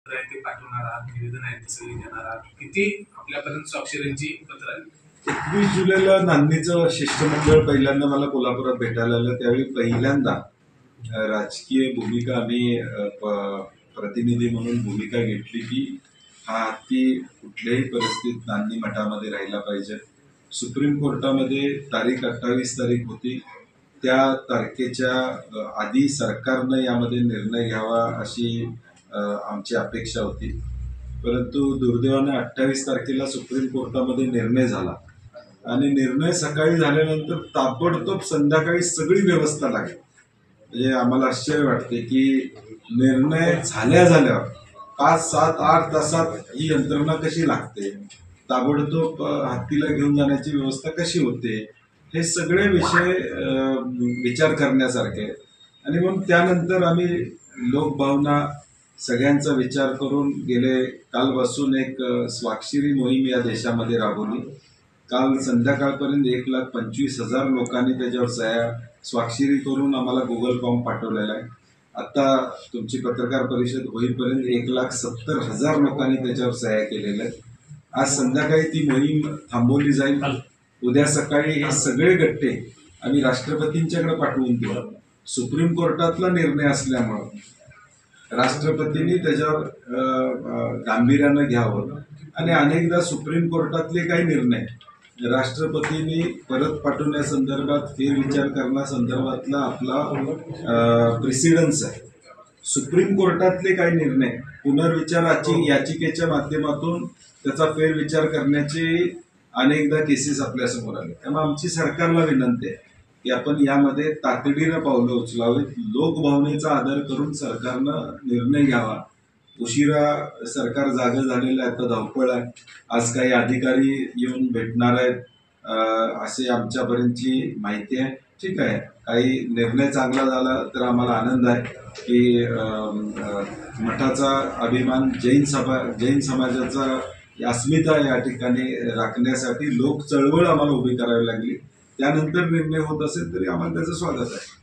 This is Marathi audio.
पत्र आहे ते पाठवणार आहात, निवेदन आहे ते सगळी देणार आहात, किती आपल्यापर्यंत स्वाक्षऱ्यांची पत्र आली? 21 जुलैला नांदणीचं शिष्टमंडळ पहिल्यांदा मला कोल्हापुरात भेटायला आलं. त्यावेळी पहिल्यांदा राजकीय भूमिका आम्ही प्रतिनिधी म्हणून भूमिका घेतली की हा हत्ती कुठल्याही परिस्थितीत नांदणी मठामध्ये राहिला पाहिजे. सुप्रीम कोर्टामध्ये तारीख 28 तारीख होती. त्या तारखेच्या आधी सरकारनं यामध्ये निर्णय घ्यावा अशी आमची अपेक्षा होती. परंतु दुर्दैवाने 28 तारखेला सुप्रीम कोर्टामध्ये निर्णय झाला आणि निर्णय सकाळी झाल्यानंतर ताबडतोब संध्याकाळी सगळी व्यवस्था लागली. म्हणजे आम्हाला आश्चर्य वाटते की निर्णय झाल्यावर 5, 7, 8 तासात ही यंत्रणा कशी लागते, ताबडतोब हत्तीला घेऊन जाण्याची व्यवस्था कशी होते, हे सगळे विषय विचार करण्यासारखे. आणि मग त्यानंतर आम्ही लोकभावना सगळ्यांचा विचार करून कालपासून एक स्वाक्षरी मोहीम या देशामध्ये राबवली. काल संध्याकाळपर्यंत 1,25,000 लोकांनी त्याच्यावर स्वाक्षरी करून आम्हाला गुगल फॉर्म पाठवलेला आहे. आता तुमची पत्रकार परिषद होईपर्यंत 1,70,000 लोकांनी त्याच्यावर सह्या केलेल्या आहेत. आज संध्याकाळी ती मोहीम थांबवली जाईल. उद्या सकाळी हे सगळे गट्टे आम्ही राष्ट्रपतींच्याकडे पाठवून देऊ. सुप्रीम कोर्टातला निर्णय असल्यामुळं राष्ट्रपतींनी त्याच्यावर गांभीर्यानं घ्यावं आणि अनेकदा सुप्रीम कोर्टातले काही निर्णय राष्ट्रपतींनी परत पाठवण्यासंदर्भात फेरविचार करण्यासंदर्भातला आपला प्रेसिडेन्स आहे. सुप्रीम कोर्टातले काही निर्णय पुनर्विचार याचिकेच्या माध्यमातून त्याचा फेरविचार करण्याचे अनेकदा केसेस आपल्यासमोर आले. त्यामुळे आमची सरकारला विनंती आहे की आपण यामध्ये तातडीनं पावलं उचलावीत. लोकभावनेचा आदर करून सरकारनं निर्णय घ्यावा. उशिरा सरकार जागं झालेलं आहे, आता धावपळ आहे. आज काही अधिकारी येऊन भेटणार आहेत असे आमच्यापर्यंतची माहिती आहे. ठीक आहे, काही निर्णय चांगला झाला तर आम्हाला आनंद आहे की मठाचा अभिमान, जैन समाजाचा अस्मिता या ठिकाणी राखण्यासाठी लोक चळवळ आम्हाला उभी करावी लागली. त्यानंतर निर्णय होत असेल तरी आम्हाला त्याचं स्वागत आहे.